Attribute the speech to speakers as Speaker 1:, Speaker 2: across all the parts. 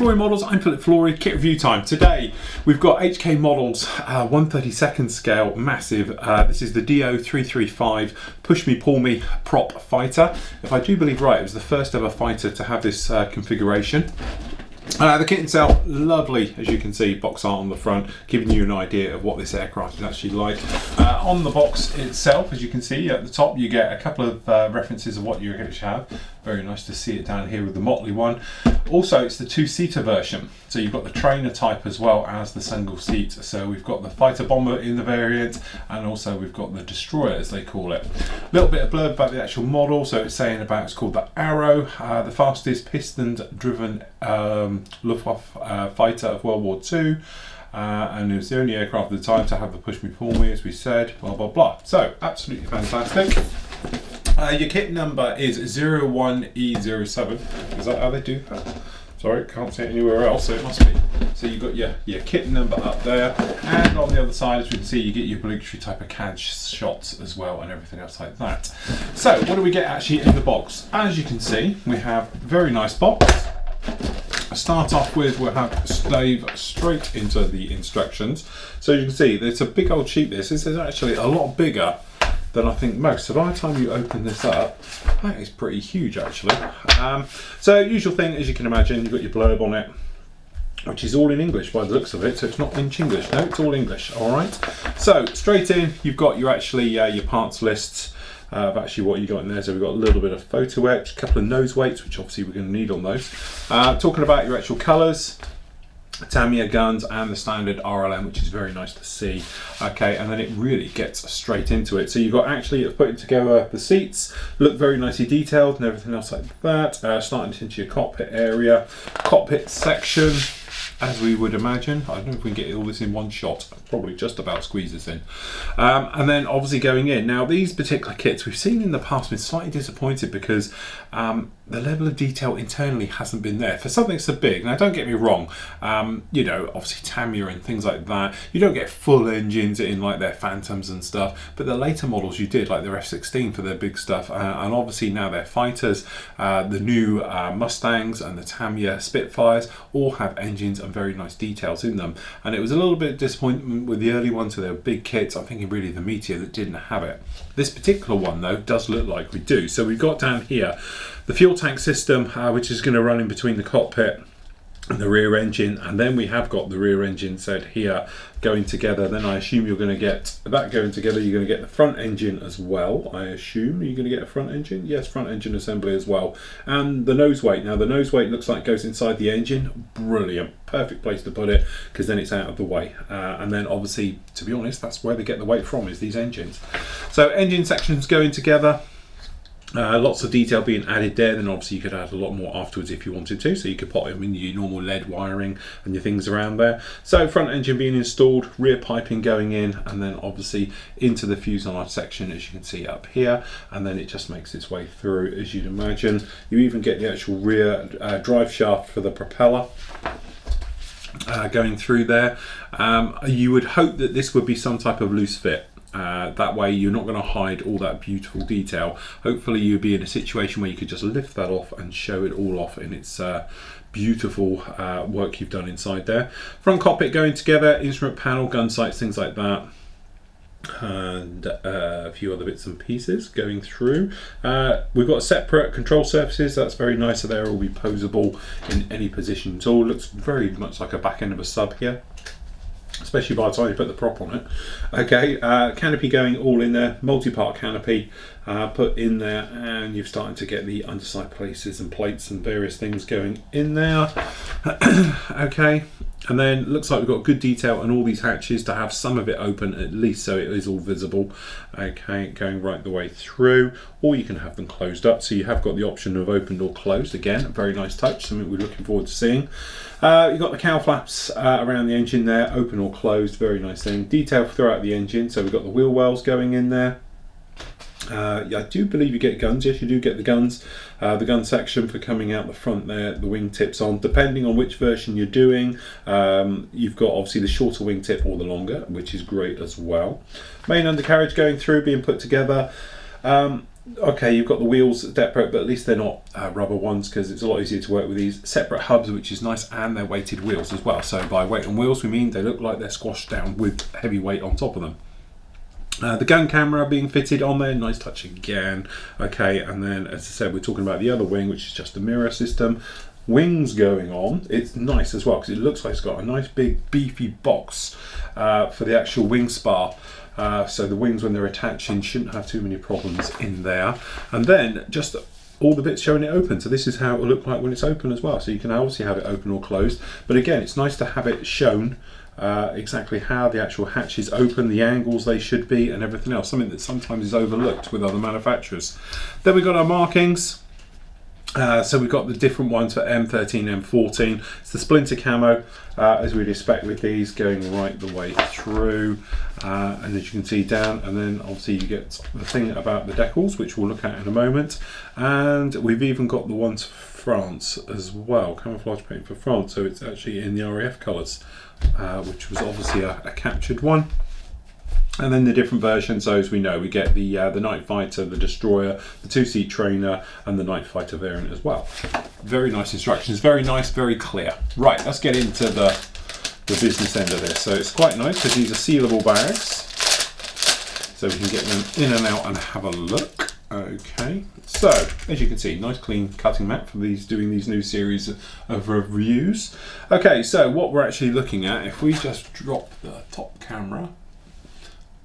Speaker 1: Flory Models, I'm Philip Flory, kit review time. Today we've got HK Models 1/32 scale, massive. This is the DO335 Push Me Pull Me prop fighter. If I do believe right, it was the first ever fighter to have this configuration. The kit itself, lovely, as you can see, box art on the front, giving you an idea of what this aircraft is actually like. On the box itself, as you can see at the top, you get a couple of references of what you're going to have. Very nice to see it down here with the Motley one. Also, it's the two-seater version, so you've got the trainer type as well as the single seat. So we've got the fighter bomber in the variant, and also we've got the destroyer, as they call it. A little bit of blurb about the actual model. So it's saying about, it's called the Arrow, the fastest piston-driven Luftwaffe fighter of World War II. And it was the only aircraft at the time to have the push me pull me, as we said, blah blah blah. So absolutely fantastic. Your kit number is 01E07. Is that how they do that? Sorry, can't see it anywhere else, so it must be. So you've got your kit number up there, and on the other side, as we can see, you get your obligatory type of CAD shots as well, and everything else like that. So what do we get actually in the box? As you can see, we have a very nice box. Start off with, we'll have stave straight into the instructions. So you can see there's a big old sheet. This is actually a lot bigger than I think most. So by the time you open this up, that is pretty huge actually. So usual thing, as you can imagine, you've got your blurb on it, which is all in English by the looks of it. So it's not in Chinglish, no, it's all English. All right. So straight in, you've got your your parts lists. Of actually what you got in there. So we've got a little bit of photo etch, a couple of nose weights, which obviously we're going to need on those. Talking about your actual colours, Tamiya guns and the standard RLM, which is very nice to see. Okay, and then it really gets straight into it. So you've got actually putting together the seats, look very nicely detailed and everything else like that. Starting into your cockpit area, cockpit section, as we would imagine. I don't know if we can get all this in one shot. Probably just about squeeze this in. And then obviously going in. Now these particular kits we've seen in the past, been slightly disappointed because the level of detail internally hasn't been there for something so big. Now don't get me wrong, you know, obviously Tamiya and things like that, you don't get full engines in like their Phantoms and stuff, but the later models you did, like their F-16 for their big stuff, and obviously now their fighters, the new Mustangs and the Tamiya Spitfires all have engines and very nice details in them. And it was a little bit disappointment with the early ones, so they were big kits. I'm thinking really the Meteor that didn't have it. This particular one though does look like we do. So we've got down here the fuel tank system, which is going to run in between the cockpit and the rear engine, and then we have got the rear engine set here going together. Then I assume you're going to get that going together. You're going to get the front engine as well. I assume you're going to get a front engine. Yes, front engine assembly as well, and the nose weight. Now the nose weight looks like it goes inside the engine. Brilliant, perfect place to put it because then it's out of the way. And then obviously, to be honest, that's where they get the weight from, is these engines. So engine sections going together. Lots of detail being added there. Then obviously you could add a lot more afterwards if you wanted to, so you could put them in your normal lead wiring and your things around there. So front engine being installed, rear piping going in, and then obviously into the fuselage section, as you can see up here, and then it just makes its way through, as you'd imagine. You even get the actual rear drive shaft for the propeller going through there. You would hope that this would be some type of loose fit. That way you're not going to hide all that beautiful detail. Hopefully you'll be in a situation where you could just lift that off and show it all off in its beautiful work you've done inside there. Front cockpit going together, instrument panel, gun sights, things like that, and a few other bits and pieces going through. We've got separate control surfaces. That's very nice, so they'll all be posable in any position at all. Looks very much like a back end of a sub here, especially by the time you put the prop on it. Okay, canopy going all in there, multi-part canopy put in there, and you're starting to get the underside places and plates and various things going in there. Okay, and then looks like we've got good detail on all these hatches to have some of it open at least, so it is all visible. Okay, going right the way through, or you can have them closed up, so you have got the option of opened or closed. Again, a very nice touch, something we're looking forward to seeing. You've got the cowl flaps around the engine there, open or closed, very nice thing. Detail throughout the engine, so we've got the wheel wells going in there. I do believe you get guns. Yes, you do get the guns. The gun section for coming out the front there, the wing tips on, depending on which version you're doing. You've got obviously the shorter wing tip or the longer, which is great as well. Main undercarriage going through, being put together. Okay, you've got the wheels separate, but at least they're not rubber ones, because it's a lot easier to work with these separate hubs, which is nice, and they're weighted wheels as well. So by weight on wheels, we mean they look like they're squashed down with heavy weight on top of them. The gun camera being fitted on there, nice touch again. Okay, and then as I said, we're talking about the other wing, which is just a mirror system. Wings going on, it's nice as well, because it looks like it's got a nice big beefy box for the actual wing spar. So the wings, when they're attaching, shouldn't have too many problems in there. And then just all the bits showing it open. So this is how it will look like when it's open as well. So you can obviously have it open or closed. But again, it's nice to have it shown exactly how the actual hatches open, the angles they should be, and everything else. Something that sometimes is overlooked with other manufacturers. Then we've got our markings. So we've got the different ones for M13, M14. It's the splinter camo, as we'd expect with these, going right the way through. And as you can see down, and then obviously you get the thing about the decals, which we'll look at in a moment. And we've even got the ones for France as well, camouflage paint for France. So it's actually in the RAF colours, which was obviously a captured one. And then the different versions, as we know, we get the Night Fighter, the Destroyer, the two-seat trainer, and the Night Fighter variant as well. Very nice instructions, very nice, very clear. Right, let's get into the business end of this. So it's quite nice because these are sealable bags, so we can get them in and out and have a look. Okay, so as you can see, nice clean cutting mat for doing these new series of reviews. Okay, so what we're actually looking at, if we just drop the top camera,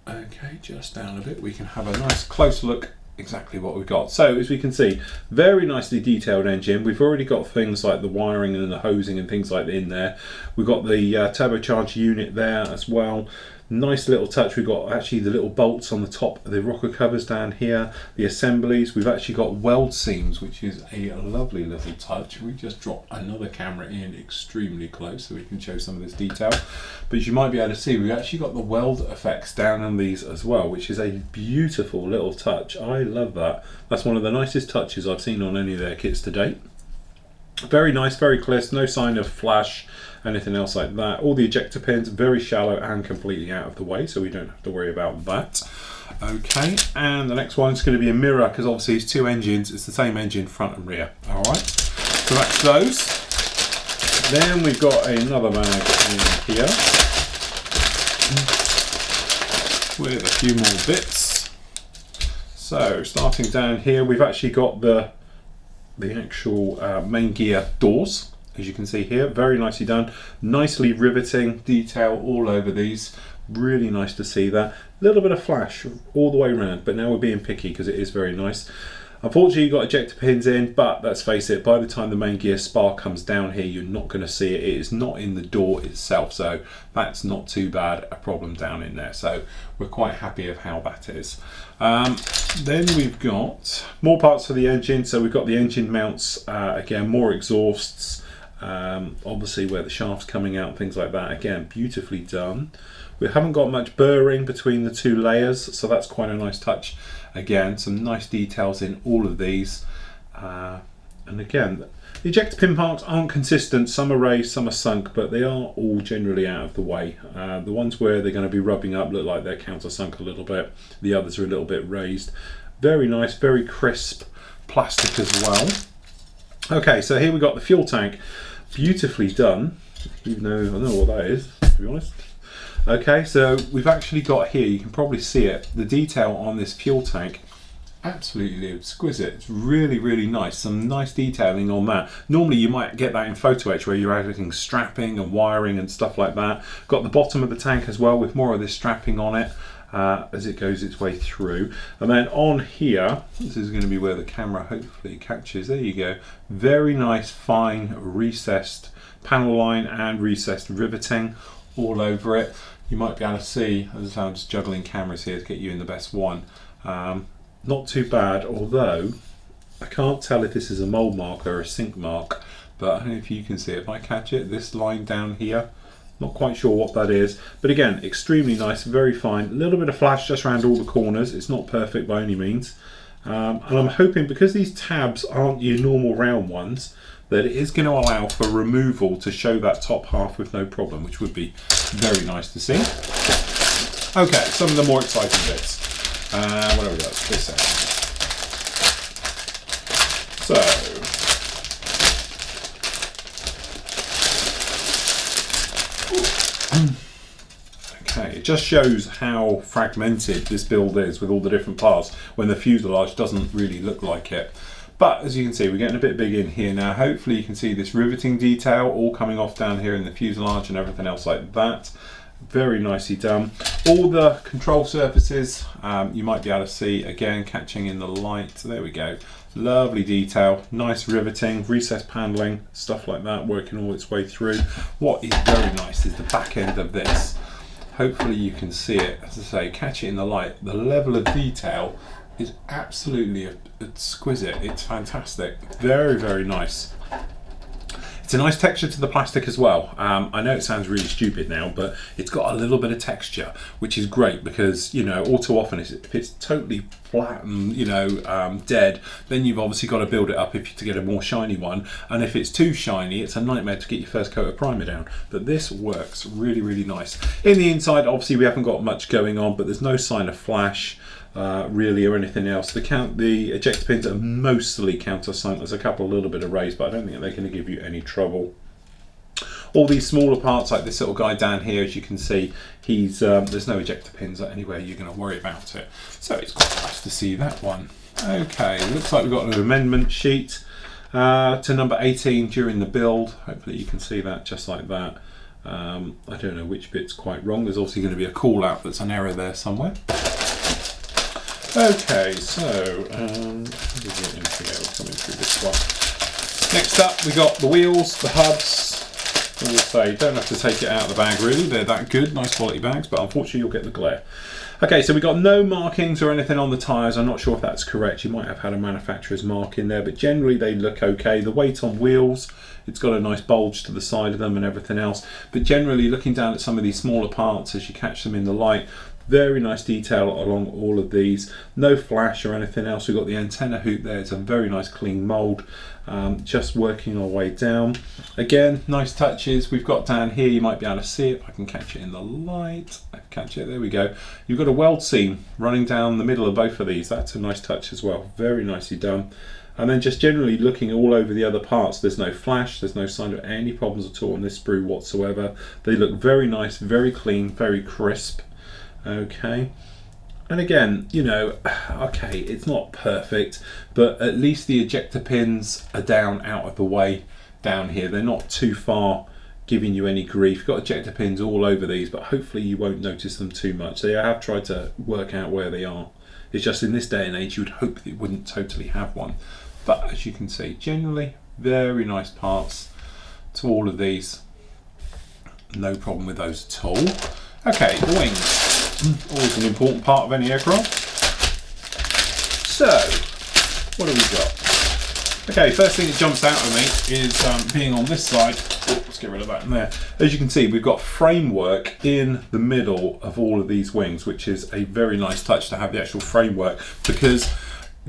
Speaker 1: okay, just down a bit, we can have a nice close look exactly what we've got. So as we can see, very nicely detailed engine. We've already got things like the wiring and the hosing and things like that in there. We've got the turbocharged unit there as well. Nice little touch. We've got actually the little bolts on the top of the rocker covers down here, the assemblies. We've actually got weld seams, which is a lovely little touch. We just dropped another camera in extremely close so we can show some of this detail. But as you might be able to see, we've actually got the weld effects down on these as well, which is a beautiful little touch. I love that. That's one of the nicest touches I've seen on any of their kits to date. Very nice, very clear, no sign of flash, anything else like that. All the ejector pins, very shallow and completely out of the way, so we don't have to worry about that. Okay, and the next one is going to be a mirror, because obviously it's two engines, it's the same engine front and rear. All right, so that's those. Then we've got another bag in here with a few more bits. So starting down here, we've actually got the actual main gear doors, as you can see here, very nicely done, nicely riveting detail all over these, really nice to see that. A little bit of flash all the way around, but now we're being picky because it is very nice. Unfortunately you've got ejector pins in, but let's face it, by the time the main gear spar comes down here, you're not going to see it. It is not in the door itself, so that's not too bad a problem down in there. So we're quite happy of how that is. Then we've got more parts for the engine. So we've got the engine mounts, again, more exhausts, obviously where the shaft's coming out, things like that. Again, beautifully done. We haven't got much burring between the two layers, so that's quite a nice touch. Again, some nice details in all of these. And again, the ejector pin marks aren't consistent. Some are raised, some are sunk, but they are all generally out of the way. The ones where they're going to be rubbing up look like they're countersunk a little bit. The others are a little bit raised. Very nice, very crisp plastic as well. Okay, so here we got the fuel tank. Beautifully done, even though I don't know what that is, to be honest. Okay, so we've actually got here, you can probably see it, the detail on this fuel tank, absolutely exquisite. It's really, really nice. Some nice detailing on that. Normally you might get that in photo etch where you're adding strapping and wiring and stuff like that. Got the bottom of the tank as well with more of this strapping on it as it goes its way through. And then on here, this is going to be where the camera hopefully catches. There you go. Very nice, fine, recessed panel line and recessed riveting all over it. You might be able to see, as I'm just juggling cameras here to get you in the best one. Not too bad, although I can't tell if this is a mold mark or a sink mark, but I don't know if you can see it. If I catch it, this line down here, not quite sure what that is, but again, extremely nice, very fine. A little bit of flash just around all the corners. It's not perfect by any means. And I'm hoping, because these tabs aren't your normal round ones, that it is going to allow for removal to show that top half with no problem, which would be very nice to see. Okay, some of the more exciting bits. What have we got? This end. So, okay, it just shows how fragmented this build is with all the different parts when the fuselage doesn't really look like it. But as you can see, we're getting a bit big in here now. Hopefully you can see this riveting detail all coming off down here in the fuselage and everything else like that. Very nicely done. All the control surfaces you might be able to see again catching in the light. There we go. Lovely detail, nice riveting, recessed paneling, stuff like that working all its way through. What is very nice is the back end of this. Hopefully you can see it, as I say, catch it in the light. The level of detail is absolutely exquisite. It's fantastic. Very, very nice. It's a nice texture to the plastic as well. I know it sounds really stupid now, but it's got a little bit of texture, which is great because, you know, all too often if it's totally flat and, you know, dead, then you've obviously got to build it up to get a more shiny one. And if it's too shiny, it's a nightmare to get your first coat of primer down. But this works really, really nice. In the inside, obviously we haven't got much going on, but there's no sign of flash. Really, or anything else. The ejector pins are mostly countersunk. There's a couple a little bit of raised, but I don't think they're going to give you any trouble. All these smaller parts, like this little guy down here, as you can see, he's there's no ejector pins anywhere you're going to worry about it. So it's quite nice to see that one. Okay, looks like we've got an amendment sheet to number 18 during the build. Hopefully you can see that just like that. I don't know which bit's quite wrong. There's obviously going to be a call out that's an error there somewhere. Okay, so coming through this one. Next up, we got the wheels, the hubs. I will say, don't have to take it out of the bag really. They're that good, nice quality bags, but unfortunately you'll get the glare. Okay, so we got no markings or anything on the tyres. I'm not sure if that's correct. You might have had a manufacturer's mark in there, but generally they look okay. The weight on wheels, it's got a nice bulge to the side of them and everything else. But generally, looking down at some of these smaller parts as you catch them in the light, very nice detail along all of these. No flash or anything else. We've got the antenna hoop there. It's a very nice clean mould. Just working our way down. Again, nice touches. We've got down here, you might be able to see it. I can catch it in the light. I can catch it. There we go. You've got a weld seam running down the middle of both of these. That's a nice touch as well. Very nicely done. And then just generally looking all over the other parts, there's no flash, there's no sign of any problems at all on this sprue whatsoever. They look very nice, very clean, very crisp. Okay, and again, you know, okay, it's not perfect, but at least the ejector pins are down out of the way down here. They're not too far giving you any grief. You've got ejector pins all over these, but hopefully you won't notice them too much. So I have tried to work out where they are. It's just in this day and age you would hope that it wouldn't totally have one, but as you can see, generally very nice parts to all of these. No problem with those at all. Okay, the wings. Always an important part of any aircraft. So, what have we got? Okay, first thing that jumps out at me is being on this side. Let's get rid of that in there. As you can see, we've got framework in the middle of all of these wings, which is a very nice touch to have the actual framework, because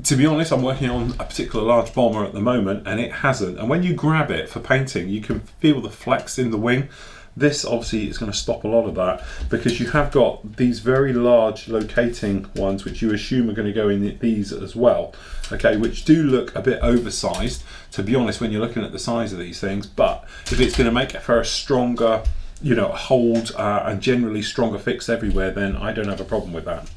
Speaker 1: to be honest, I'm working on a particular large bomber at the moment and it hasn't. And when you grab it for painting, you can feel the flex in the wing. This obviously is going to stop a lot of that because you have got these very large locating ones which you assume are going to go in these as well, okay, which do look a bit oversized, to be honest, when you're looking at the size of these things. But if it's going to make it for a stronger, you know, hold and generally stronger fix everywhere, then I don't have a problem with that.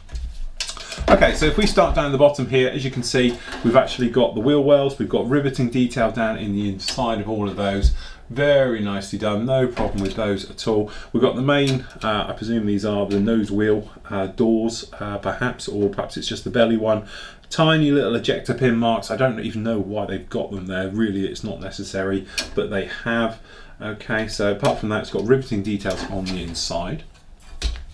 Speaker 1: Okay, so if we start down the bottom here, as you can see, we've actually got the wheel wells, we've got riveting detail down in the inside of all of those. Very nicely done, no problem with those at all. We've got the main, I presume these are the nose wheel doors perhaps, or perhaps it's just the belly one. Tiny little ejector pin marks. I don't even know why they've got them there, really it's not necessary, but they have. Okay, so apart from that, it's got riveting details on the inside.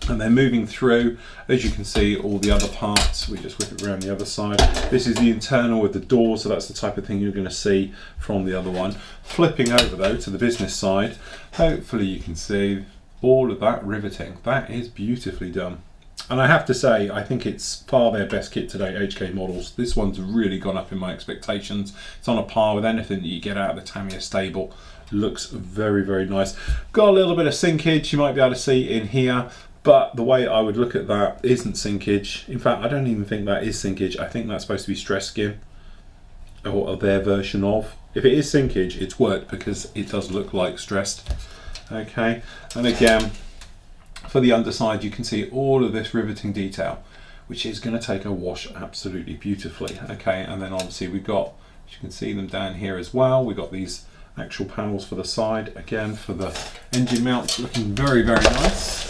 Speaker 1: And then moving through, as you can see, all the other parts, we just whip it around the other side. This is the internal with the door, so that's the type of thing you're going to see from the other one. Flipping over though to the business side, hopefully you can see all of that riveting. That is beautifully done. And I have to say, I think it's far their best kit today, HK models. This one's really gone up in my expectations. It's on a par with anything that you get out of the Tamiya stable. Looks very, very nice. Got a little bit of sinkage you might be able to see in here. But the way I would look at that isn't sinkage. In fact, I don't even think that is sinkage. I think that's supposed to be stress skin. or their version of. If it is sinkage, it's worked because it does look like stressed. Okay, and again, for the underside, you can see all of this riveting detail, which is going to take a wash absolutely beautifully. Okay, and then obviously we've got, you can see them down here as well. We've got these actual panels for the side, again for the engine mounts, looking very, very nice.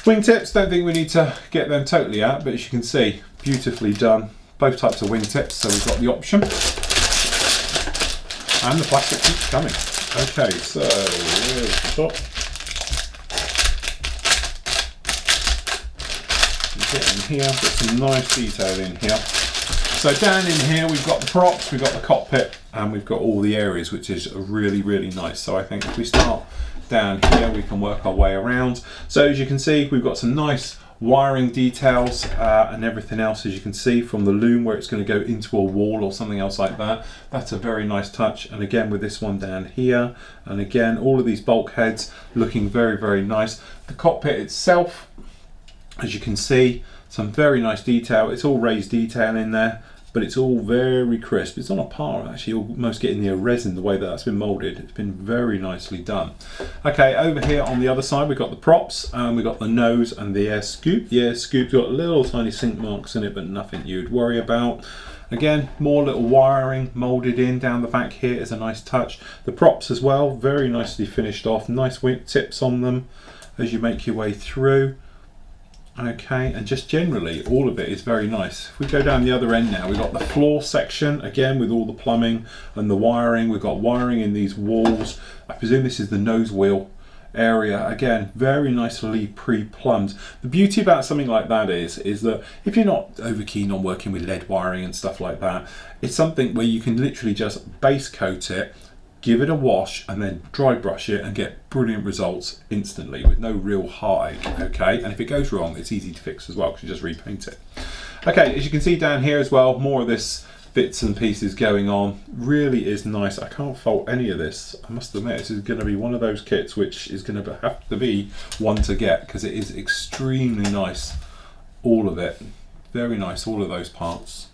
Speaker 1: Wingtips, don't think we need to get them totally out, but as you can see, beautifully done. Both types of wingtips, so we've got the option. And the plastic keeps coming. Okay, so here's the top. Get in here, got some nice detail in here. So down in here we've got the props, we've got the cockpit, and we've got all the areas, which is really, really nice. So I think if we start down here, we can work our way around. So as you can see, we've got some nice wiring details and everything else, as you can see from the loom where it's going to go into a wall or something else like that. That's a very nice touch. And again with this one down here, and again all of these bulkheads looking very, very nice. The cockpit itself, as you can see, some very nice detail. It's all raised detail in there, but it's all very crisp. It's on a par, actually, almost getting the resin the way that that's been molded. It's been very nicely done. Okay, over here on the other side, we've got the props, and we've got the nose and the air scoop. The air scoop's got little tiny sink marks in it, but nothing you'd worry about. Again, more little wiring molded in down the back here is a nice touch. The props as well, very nicely finished off. Nice wing tips on them as you make your way through. Okay, and just generally all of it is very nice. If we go down the other end now, we've got the floor section again with all the plumbing and the wiring. We've got wiring in these walls. I presume this is the nose wheel area. Again, very nicely pre-plumbed. The beauty about something like that is that if you're not over keen on working with lead wiring and stuff like that, it's something where you can literally just base coat it, give it a wash, and then dry brush it and get brilliant results instantly with no real heartache. Okay, and if it goes wrong, it's easy to fix as well because you just repaint it. Okay, as you can see down here as well, more of this bits and pieces going on. Really is nice. I can't fault any of this. I must admit, this is going to be one of those kits which is going to have to be one to get because it is extremely nice. All of it, very nice. All of those parts.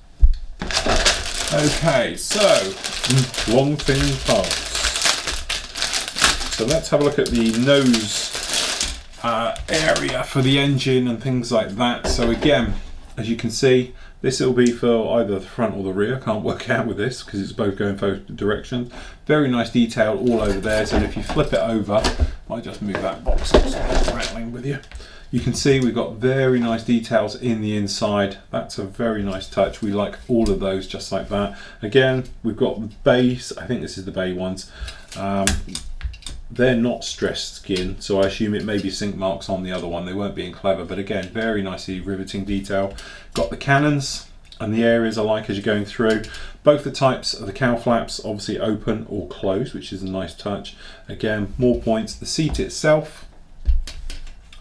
Speaker 1: Okay, so long thin parts. So let's have a look at the nose area for the engine and things like that. So again, as you can see, this will be for either the front or the rear. Can't work out with this because it's both going both directions. Very nice detail all over there. So if you flip it over, I just move that box up so it's rattling with you. You can see we've got very nice details in the inside. That's a very nice touch. We like all of those just like that. Again, we've got the base. I think this is the bay ones. They're not stressed skin, so I assume it may be sink marks on the other one. They weren't being clever, but again, very nicely riveting detail. Got the cannons and the areas I like as you're going through. Both the types of the cowl flaps obviously open or closed, which is a nice touch. Again, more points. The seat itself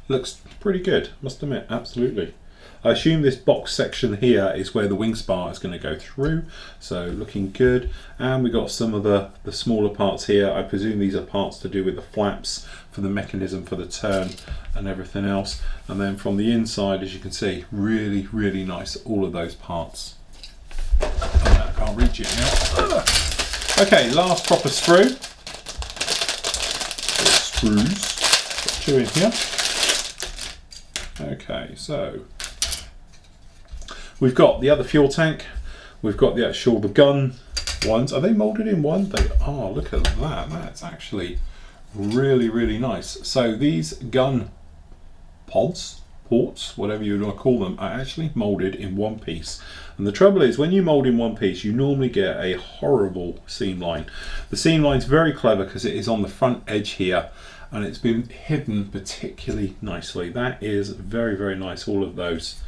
Speaker 1: looks pretty good, must admit, absolutely. I assume this box section here is where the wing spar is going to go through, so looking good. And we've got some of the smaller parts here. I presume these are parts to do with the flaps for the mechanism for the turn and everything else. And then from the inside, as you can see, really, really nice, all of those parts. I can't reach it now. Okay, last proper screw. Screws, got two in here. Okay, so we've got the other fuel tank, we've got the actual, the gun ones. Are they molded in one? They are, look at that, that's actually really, really nice. So these gun pods, ports, whatever you want to call them, are actually molded in one piece. And the trouble is, when you mold in one piece, you normally get a horrible seam line. The seam line's very clever because it is on the front edge here, and it's been hidden particularly nicely. That is very, very nice, all of those.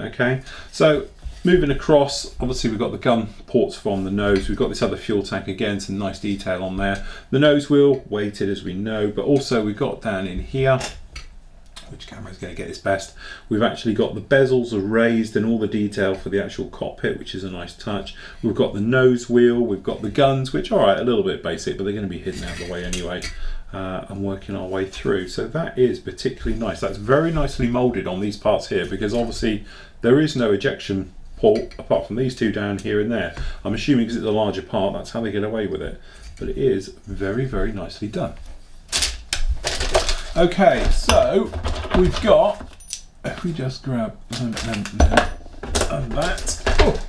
Speaker 1: Okay, so moving across, obviously we've got the gun ports from the nose. We've got this other fuel tank, again, some nice detail on there. The nose wheel, weighted as we know, but also we've got down in here, which camera is going to get its best, we've actually got the bezels are raised and all the detail for the actual cockpit, which is a nice touch. We've got the nose wheel, we've got the guns, which are a little bit basic, but they're going to be hidden out of the way anyway. And working our way through, so that is particularly nice. That's very nicely molded on these parts here, because obviously there is no ejection port, apart from these two down here and there. I'm assuming because it's a larger part, that's how they get away with it. But it is very, very nicely done. Okay, so we've got, if we just grab and that. Oh.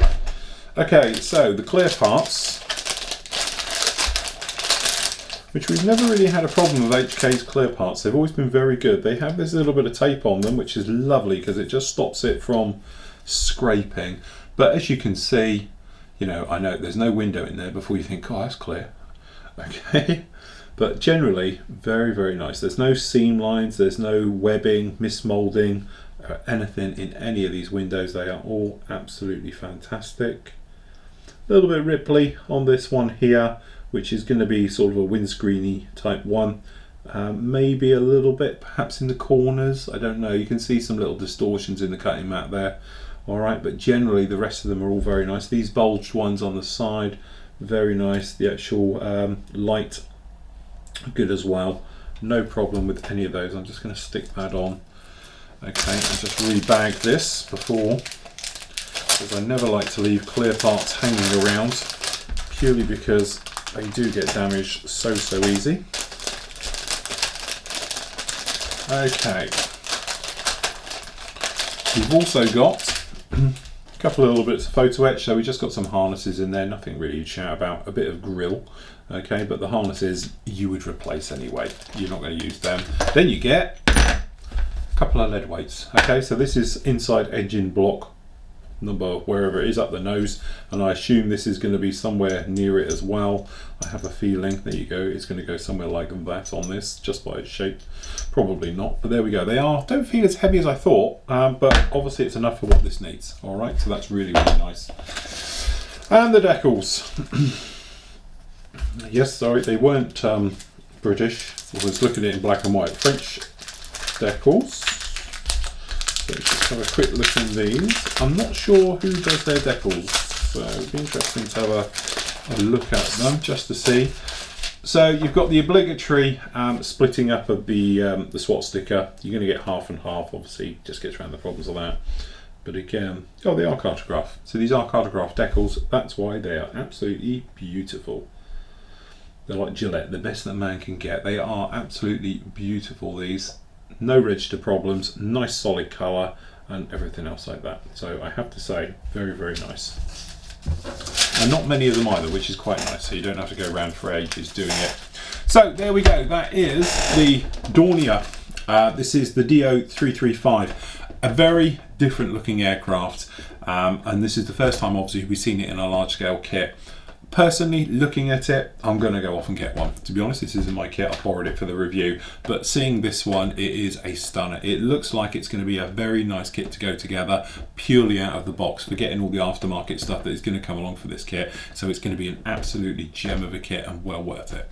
Speaker 1: Okay, so the clear parts, which we've never really had a problem with HK's clear parts. They've always been very good. They have this little bit of tape on them, which is lovely because it just stops it from scraping. But as you can see, you know, I know there's no window in there before you think, oh, that's clear. Okay, but generally very, very nice. There's no seam lines, there's no webbing, mismolding, or anything in any of these windows. They are all absolutely fantastic. A little bit ripply on this one here, which is going to be sort of a windscreeny type one. Maybe a little bit perhaps in the corners, I don't know. You can see some little distortions in the cutting mat there. Alright, but generally the rest of them are all very nice. These bulged ones on the side, very nice. The actual light, good as well. No problem with any of those. I'm just going to stick that on. Okay, and just rebag this before, because I never like to leave clear parts hanging around, purely because they do get damaged so easy. Okay, we've also got a couple of little bits of photo etch, so we just got some harnesses in there, nothing really to shout about, a bit of grill, okay, but the harnesses you would replace anyway, you're not going to use them. Then you get a couple of lead weights, okay, so this is inside engine block number wherever it is up the nose, and I assume this is going to be somewhere near it as well. I have a feeling, there you go, it's going to go somewhere like that on this, just by its shape. Probably not, but there we go. They don't feel as heavy as I thought, but obviously it's enough for what this needs. All right, so that's really, really nice. And the decals. Yes, sorry, they weren't British. I was looking at it in black and white. French decals. So let's have a quick look in these. I'm not sure who does their decals, so it'd be interesting to have a look at them just to see. So you've got the obligatory splitting up of the SWAT sticker. You're going to get half and half, obviously, just gets around the problems of that. But again, oh, they are cartograph. So these are cartograph decals. That's why they are absolutely beautiful. They're like Gillette, the best that man can get. They are absolutely beautiful, these. No register problems, nice solid colour, and everything else like that. So I have to say, very, very nice. And not many of them either, which is quite nice, so you don't have to go around for ages doing it. So there we go, that is the Dornier. This is the DO335, a very different looking aircraft, and this is the first time obviously we've seen it in a large scale kit. Personally, looking at it, I'm going to go off and get one. To be honest, this isn't my kit, I borrowed it for the review, but seeing this one, it is a stunner. It looks like it's going to be a very nice kit to go together, purely out of the box, forgetting all the aftermarket stuff that is going to come along for this kit. So it's going to be an absolutely gem of a kit and well worth it.